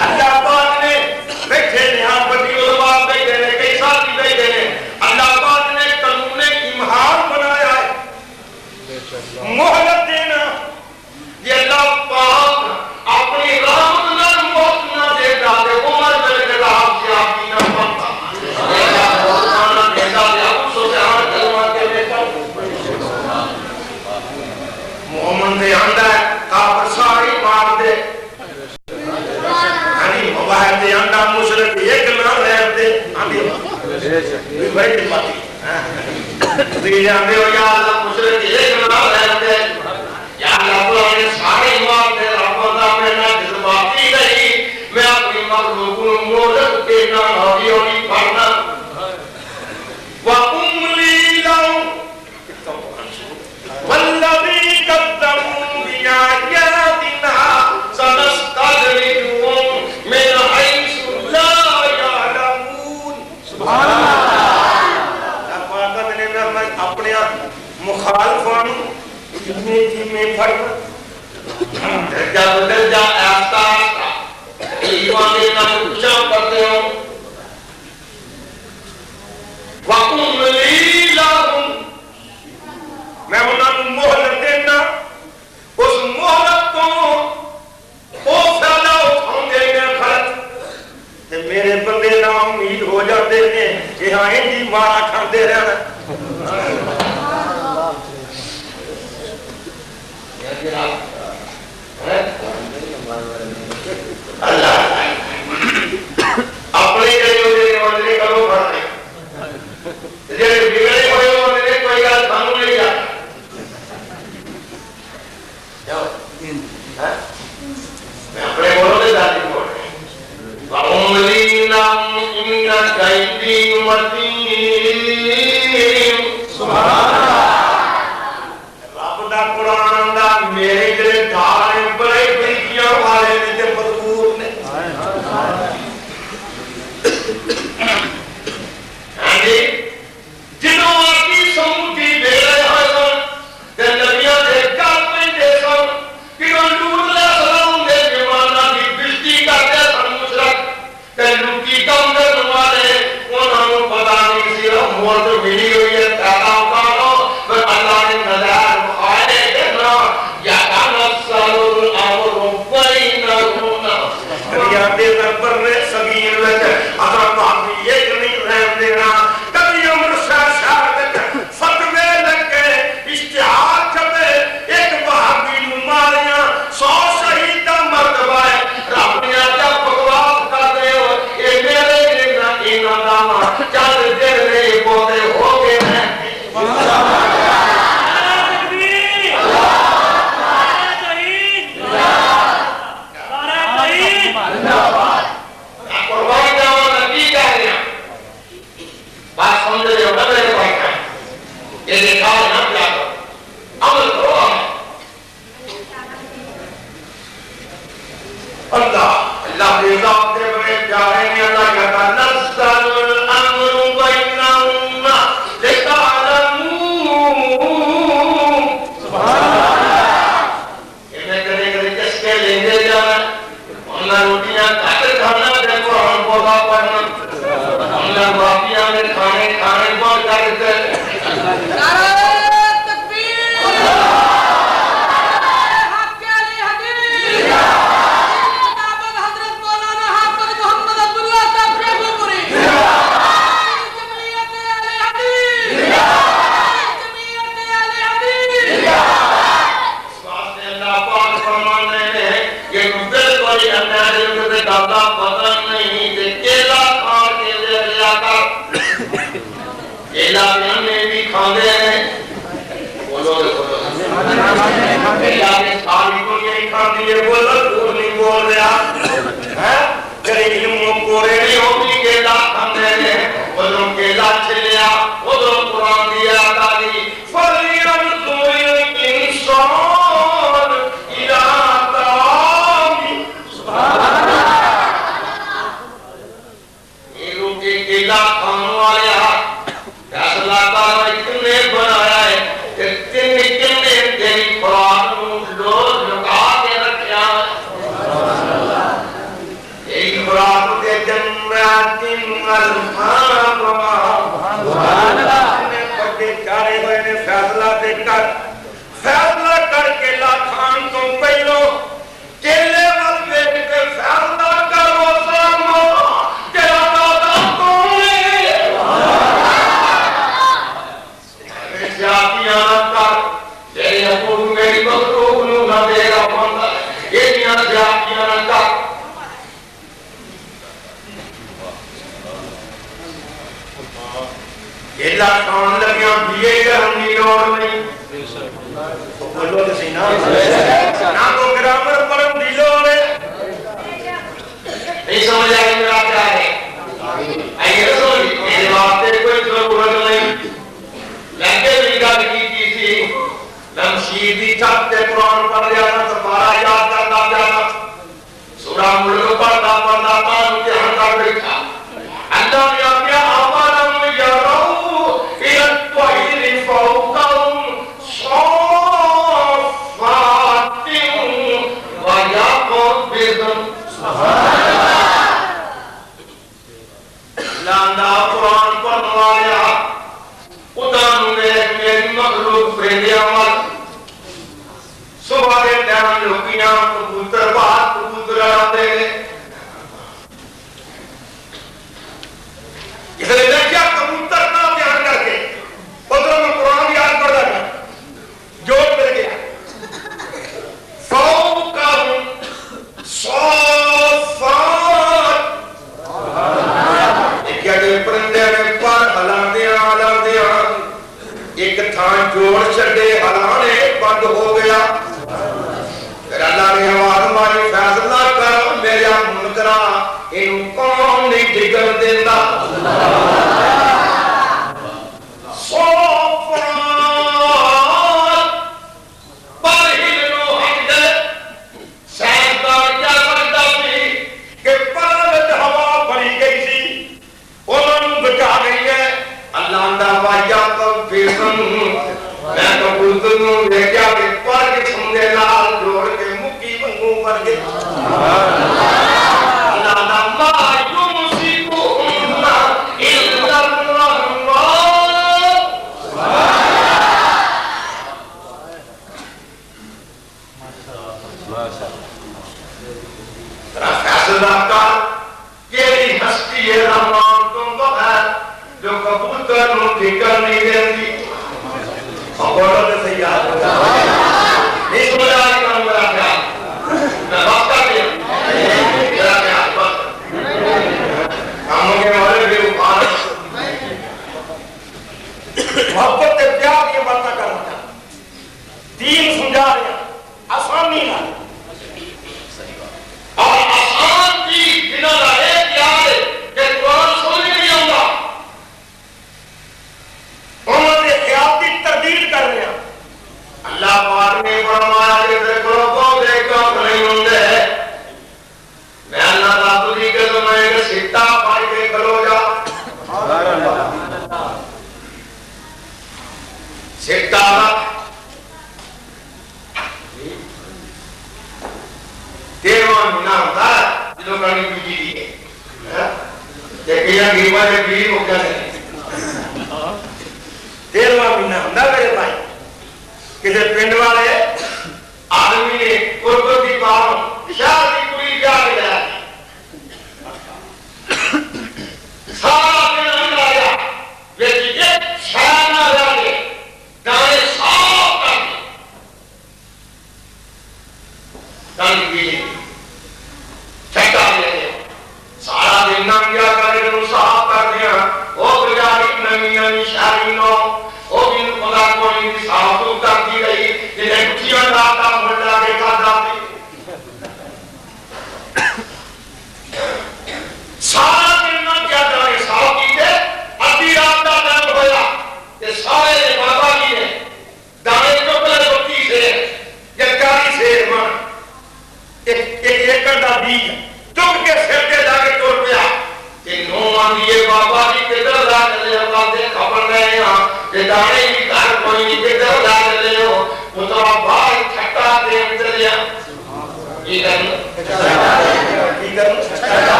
S2: اللہ پاک نے بیٹھے یہاں بڑی علماء بیٹھے نے کئی ساتھی بیٹھے نے اللہ پاک نے قانون امہار بنایا ہے مہلت دینا یہ اللہ پاک اپنی رحمت نہ موت نہ دے ڈالے عمر میں کے رات سے آپ کی نہ پڑتا محمد نے آندہ ہے کافر ساری مار دے باہر دے انڈا مشرک ایک نہ رہ دے آندھی بیٹھ پاتی دیجھے آندھے ہو یا اللہ مشرک ایک نہ رہ دے یا اللہ پرانے سارے ایمان دے رحمتہ میں نہ جذباتی رہی میں اپنی مخلوقوں مولد کے نہ ہوئی ہوئی پڑھنا وَأُمْلِي لَهُمْ وَالَّذِي قَدَّمُوا بِآيَاتِنَا سَنَسْتَدْرِجُهُم مِّنْ حَيْثُ لَا يَعْلَمُونَ سبحان اللہ پاک نے میں اپنے مخالفان جتنے جی میں فرق درجہ بدرجہ آہستہ آہستہ ایمان دینا اونچا کرتے ہو وَأُمْلِي لَهُمْ میں انہوں نے مہلت دینا اس مہلت کو وہ فیلہ اٹھاؤں دے میں خلط تے میرے بندے نا امید ہو جاتے ہیں کہ ہاں جی مارا کھاندے رہنا اللہ بولو یعنی ساری دنیا ہی کھاتی ہے بولو تو نہیں بول رہا کرے علم کورے نہیں ہوگی کیلا کھانے نے ادھر کیلا چلیا ادھر قرآن دیا داری فَلْيَنْظُرِ الْإِنسَانُ إِلَىٰ طَعَامِهِ نیرو کے کیلا کھانے والے فیصلہ کارا اتنے بنایا ہے کہ اتنے تیری قرآن لوگ لکا کے رکھیا ایک قرآن دے جنات الفاظ بڑے چارے ہوئے نے فیصلہ کر کے لاکھان تو پہلو کیلے والے کے فیصلہ کرو سامو تیرا دادا کون ہے جاتیاں کر تیرے اپن میری مخلوق نو نہ میرا بندہ یہ جاتیاں کر کیلا کھان لگیاں بیے کرن دی لوڑ نہیں بولو تو صحیح نہ کو گرامر پڑھن دی لوڑ ہے نہیں سمجھ آئی میرا کیا ہے آئیے رسول میرے واسطے کوئی ضرورت نہیں لگے بھی گل کی تھی لمشیدی چھت تے قرآن پڑھ جانا تو بارہ یاد کرتا جانا سورہ ملک پڑھتا تانو دھیان کر بیٹھا اللہ نے آگیا آوالم یرو الى الطہیر فوقہم صافات ویقبضن لاندہ قرآن پڑھنے والے ادھانوں نے میری مخلوق پریدی عمل صبح کے ٹائم لوگیاں کبوتر بات کبوتر آتے ہیں اس نے دیکھیا کبوتر کا بیان کر کے ادھر میں قرآن یاد پڑھ رہا تھا جوڑ مل گیا فوقہم صافات دیکھیا کہ پرندے میں پر ہلان دیا ایک تھان جوڑ چھڑے ہلانے بند ہو گیا پھر اللہ نے آواز ماری فیصلہ کر میرے منکرا ان کون نہیں ڈگل دینا صافات پر ہلنو حق دے سائنسدان کیا سمجھتا تھی کہ پرد ہوا بھری گئی سی انہوں نے بچا گئی ہے اللہ اندہ بایا تو بیسن میں تو بلدنوں دیکھا کہ پر کے چھندے لال جوڑ کے مکی بنگوں پر گئے اللہ اندہ بایا مسیقو امنا الا الرحمن فیصلہ کر تیری ہستی ہے رحمان تم بغیر جو کبوتر نو ٹھیکر نہیں دیندی اور بولو تو صحیح یاد ہوتا نہیں سمجھ آئی کروں میرا خیال میں بات کر دیا میرا خیال بات کاموں کے والے بھی اپار محبت کے پیار یہ باتیں کر رہا دین سمجھا رہا آسان نہیں نہ اور آسان کی بنا رہے کیا ہے کہ قرآن سمجھ نہیں آؤں انہوں نے خیال کی تردید کر رہے ہیں اللہ پاک نے فرمایا کہ دیکھو کو دیکھو نہیں ہوں دے میں اللہ تعالیٰ تجھی کے سمجھے کہ سٹا پائی کے کھلو جا سٹا تیرواں مہینہ ہوتا ہے جنہوں کرنی بیجی دیئے دیکھئے گیبا نے بیجی کو کیا نہیں تیرواں مہینہ ہوتا میرے بھائی کسی پنڈ والے آدمی نے قربت کی باروں شاہدی کوئی جا کے جا سارا دن ہم آیا لیکن ایک شاہ نہ جانے دانے صاف کر دیں دانے بیجی چھٹا دے سارا دن نہ کیا کرے انہوں صاف کر دیا وہ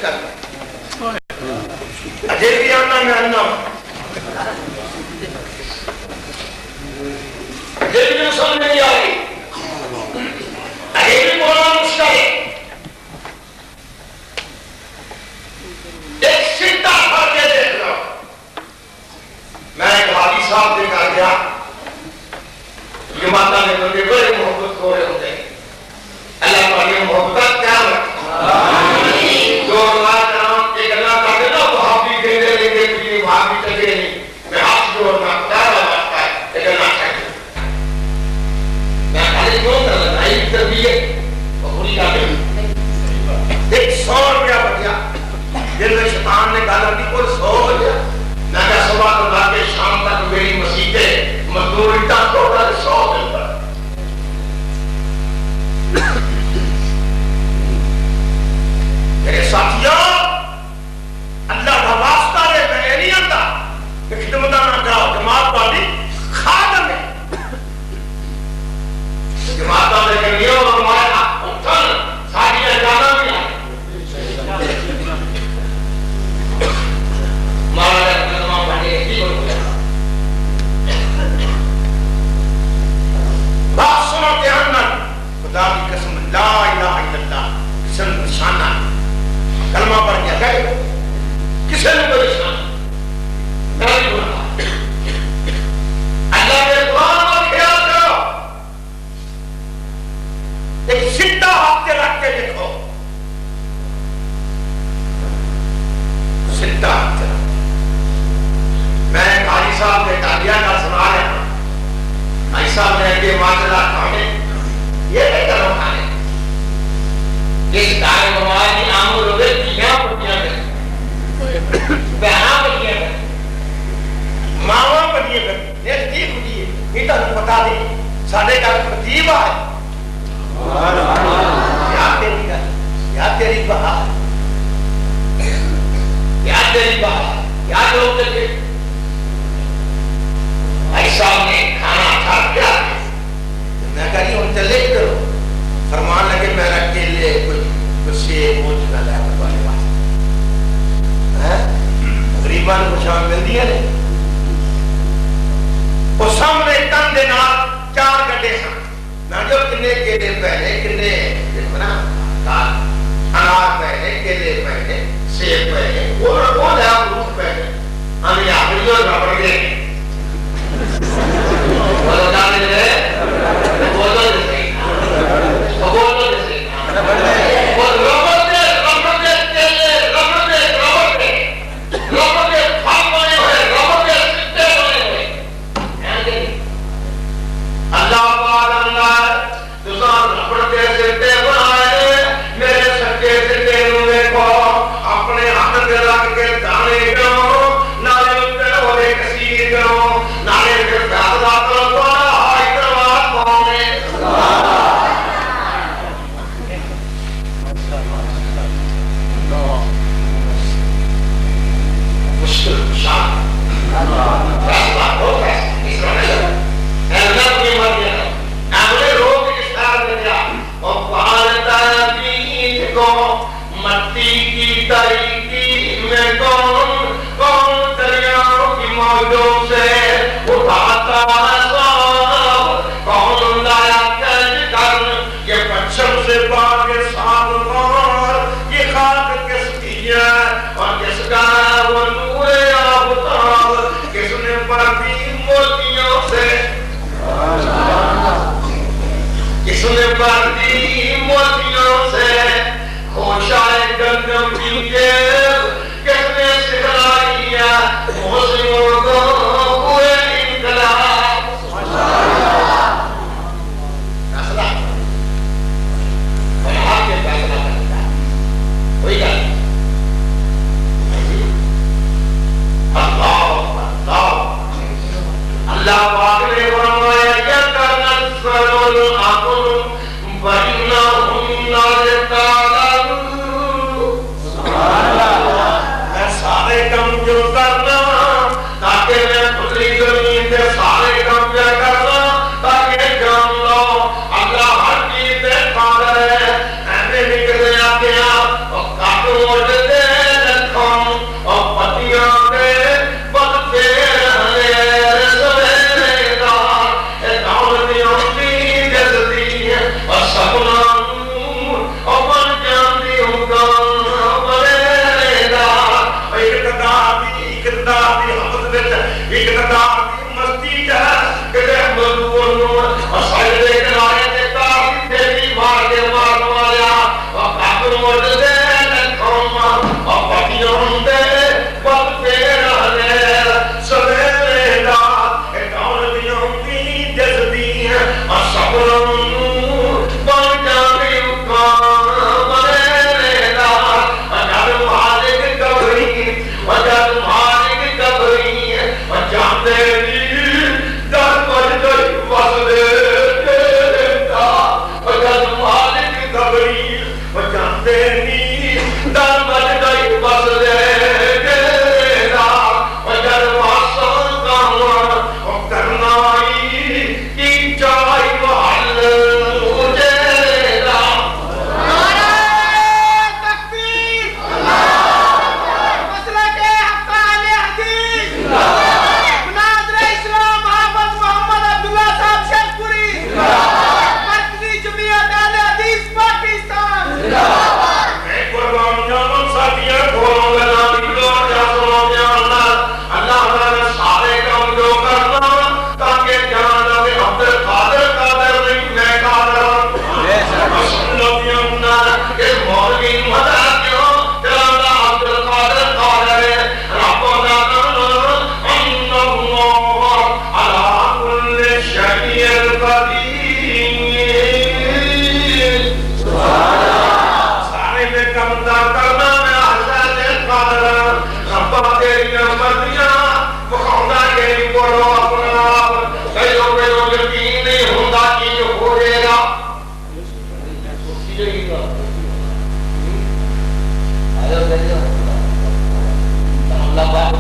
S2: کرنا اجے بھی آنا میں آنا اجے بھی سمجھ نہیں آئی اجے بھی بولنا مشکل ہے ایک سیدھا کر کے دیکھ لو میں ایک حاجی صاحب دیکھا گیا یہ ماتا نے بندے بڑے محبت ہو رہے ہوتے ہیں اللہ پاکی محبت کیا ہے جو اللہ کرام ایک اللہ کا دینا وہاں بھی دینے لیں گے کچھ وہاں بھی چلے نہیں میں آپ جوڑنا پیارا بات ہے ایک اللہ چاہیے میں خالی کیوں کر لگا ایک تربیت اور پوری جاتے ایک 100 روپیہ بچیا دل میں شیطان نے کہا کہ کوئی 100 بچیا میں کہا صبح کو لا کے شام تک میری مسیح پہ مزدور اٹھا توڑا 100 ملتا میرے ساتھیوں اللہ کا واسطہ دے میں نہیں آتا کہ خدمتہ نہ کراؤ جماعت والی خادم ہے جماعت والے کے لیے اور ہمارے اٹھن ساری جانا بھی ہے ہمارا کلمہ پڑھنے کی بول گیا بات سنو دھیان نہ خدا کی قسم لا الہ الا اللہ قسم نشانہ کلمہ پڑھ گیا کہ کسے نے کوئی نشانہ میں نہیں بولا اللہ کے قرآن کا خیال کرو ایک سیدھا ہاتھ کے رکھ کے دیکھو سیدھا ہاتھ کے رکھ میں قاری صاحب نے تالیہ کا سنا رہا ہوں قاری صاحب نے کہ معاشرہ کھانے یہ نہیں کرو کھانے اس دائے ممار کی آمد روزے کیاں پڑھیاں کریں بہنا پڑھیاں کریں ماما پڑھیاں کریں یہ کی خودی ہے یہ تو پتا نہیں ساڑھے کا خطیب آئے یا تیری بہار یا تیری بہار یا لوگ لگے بھائی صاحب نے کھانا کھا کیا میں کہا ہوں چلے کرو فرمان لگے میں رکھ کے لئے کچھ سے موج نہ لیا بتوانے واسطے غریبان کو شام مل دیا نہیں وہ سامنے تن دینا 4 گھنٹے سن میں جو کنے کیلے پہنے کنے انار پہنے کیلے پہنے سیب پہنے وہ لیا روح پہنے ہمیں آخری جو ربڑ گئے وہ جانے رہے وہ تو جسے وہ تو جسے وہ ربڑ دے کیلے ربڑ دے پھل بنے ہوئے ربڑ دے سکتے بنے ہوئے اللہ پاک اللہ تسان ربڑ دے سکتے بنائے میرے سکے سکتے نوے کو اپنے ہاتھ دے رکھ کے دانے کرو نالے اندر ہوئے کثیر کرو نالے کے پیازہ کرو دوارا ہائی کروات پاؤنے مشکل شان فیصلہ ہو فیصلہ اس طرح نہیں اللہ کی مرضی ہے اگلے روگ اس طرح میں دیا اور پالتا بیت کو مٹی کی طریقی میں کون دریاؤں کی موجوں سے اٹھاتا سب کون لایا کج کر یہ پچھم سے باغ سال مار یہ خاک کس کی ہے اور کس کا وہ نور آفتاب کس نے پردی موتیوں سے کس نے پردی موتیوں سے خوشائے گندم کی کے کس نے سکھلائی موسموں کو ہوئے انقلاب فیصلہ بنیاد کے فیصلہ کرتا ہے کوئی گل اللہ پاک نے فرمایا کیا کرنا سرول آکل بَإِنَّهُمْ لَا میں سارے کم جو کرنا تاکہ میں کھلی زمین دے سارے کم جو کرنا تاکہ جان لو اللہ ہر چیز دے قادر ہے ایسے نکلے آتے ہیں اور کافی موجود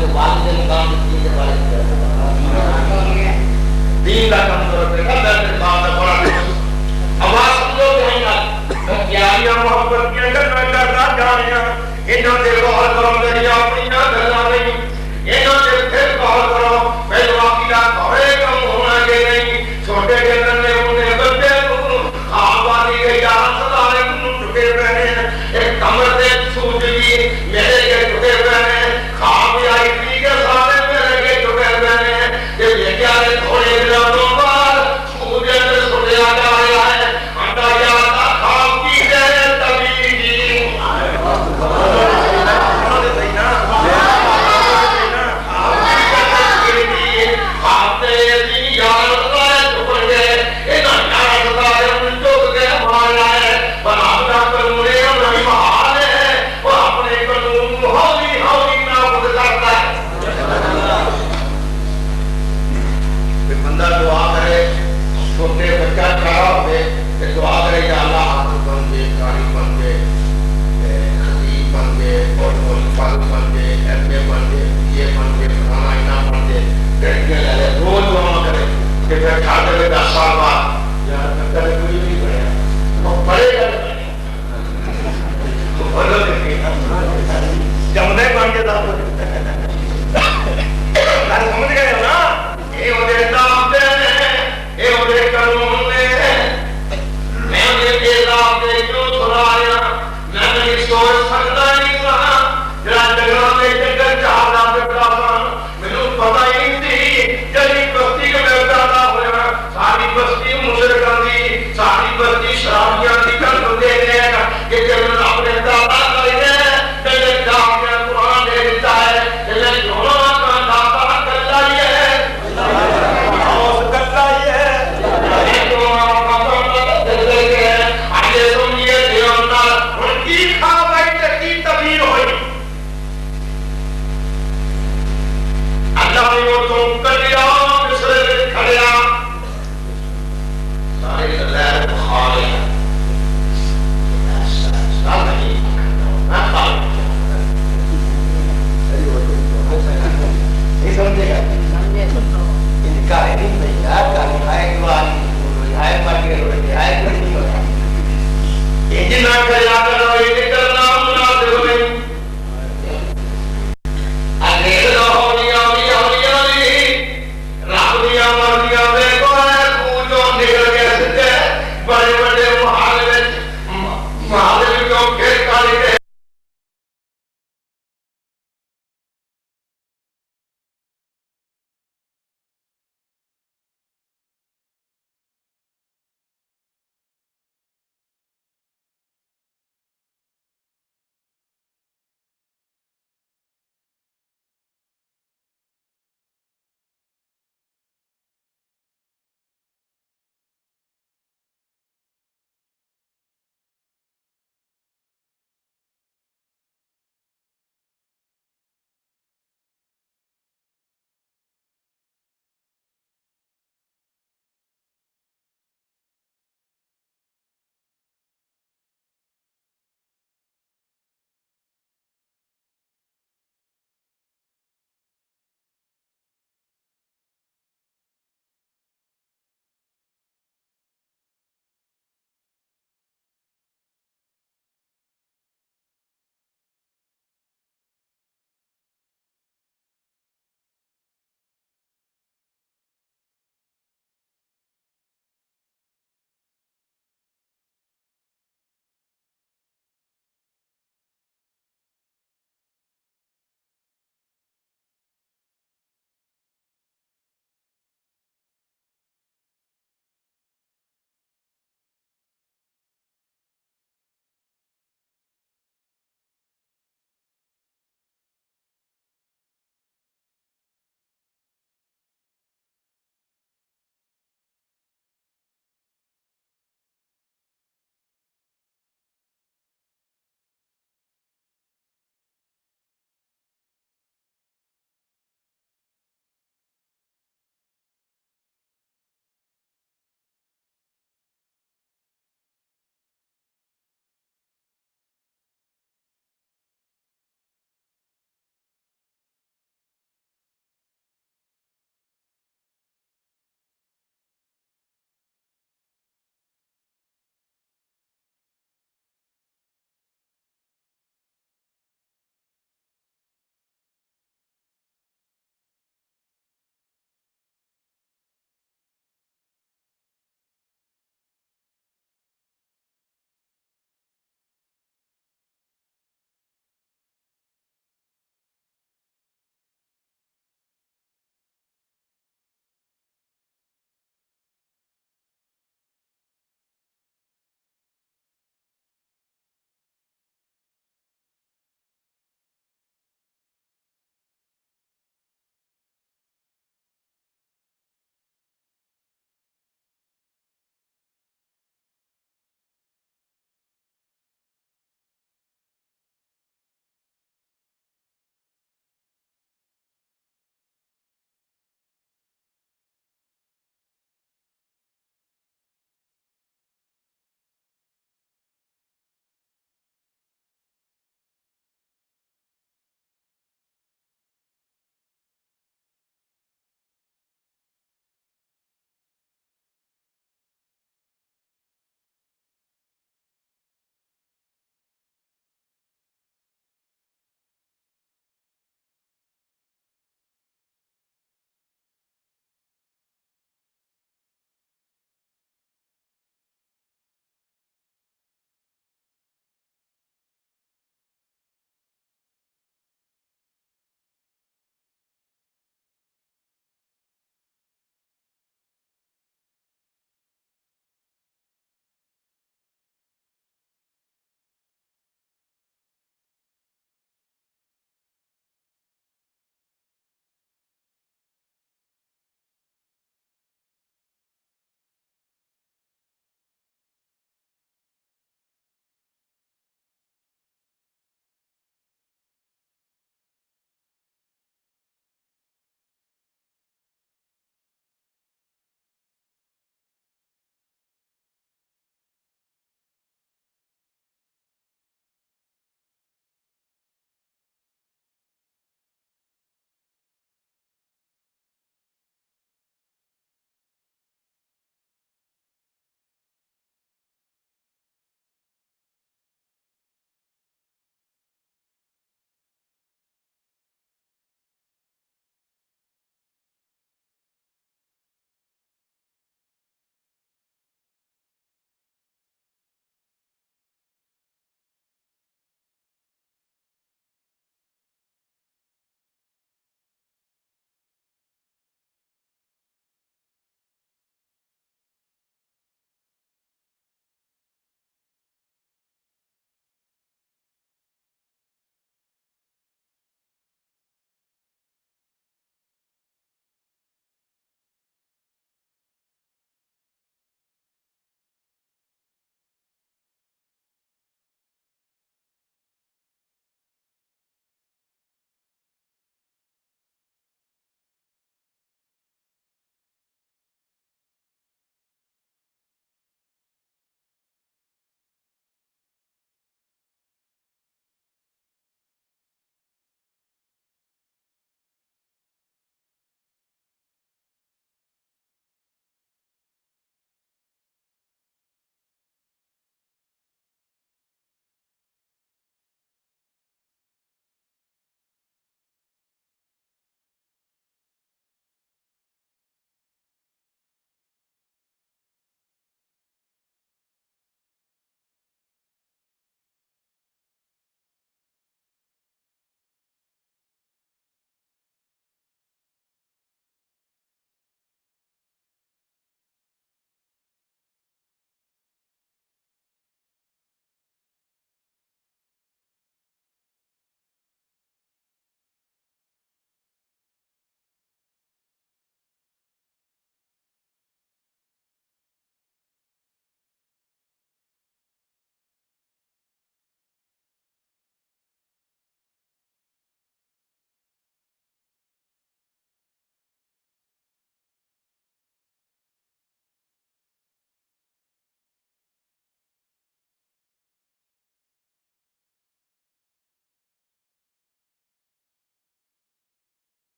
S4: کے والد مقام دین کے والد
S2: دین کا کم کرو کہ میں نے کہا تھا بڑا آواز سمجھو کہ ہم پیاریاں محبت کی اگر میں کرنا جانیا انہوں نے غور کرو میری اپنی گلا نہیں انہوں نے پھر غور کرو پہلو عقیدہ بڑے کم ہونا کہ نہیں چھوٹے کے اندر انہیں بندے کو آبادی کے یار سدارے کو چکے ہوئے ہیں ایک کمر سے سوچ بھی میرے کے چکے ہوئے ہیں خواب آئی تھی کے سارے میرے کے چکے ہوئے ہیں کہ یہ کیا ہے تھوڑے دنوں بعد سوچے سے سوچے آ جا رہا ہے انڈا جاتا خواب کی ہے تبھی جی دعا کرے چھوٹے بچہ کھڑا ہوئے دعا کرے کہ اللہ حافظ بن دے قاری بن دے خطیب بن دے اور فاروق بن دے M a bin they be اے بن دے فلانا انعام بن دے ڈیڈیاں لے لے روز دعا کرے کہ پھر کھاتے ہوئے 10 سال بعد یار کبھی کوئی نہیں پڑھا وہ پڑھے گا تو بولو جمدے بن کے دعا سمجھ گئے ہو نا یہ وہ نظام دے یہ وہ قانون نے میں نے نظام دے کیوں چھڑایا میں نہیں سوچ سکتا نہیں تھا جڑا جگہ میں جنگل چاہتا پھرتا تھا مجھے پتہ ہی نہیں تھی جڑی بستی کے میں پیدا ہوا ساری بستی مشرکاں دی ساری بستی شرابیاں دی کر دے ہیں کہ جب اپنے دادا کرے تے جام میں قرآن دے دیتا ہے کہ جو جنا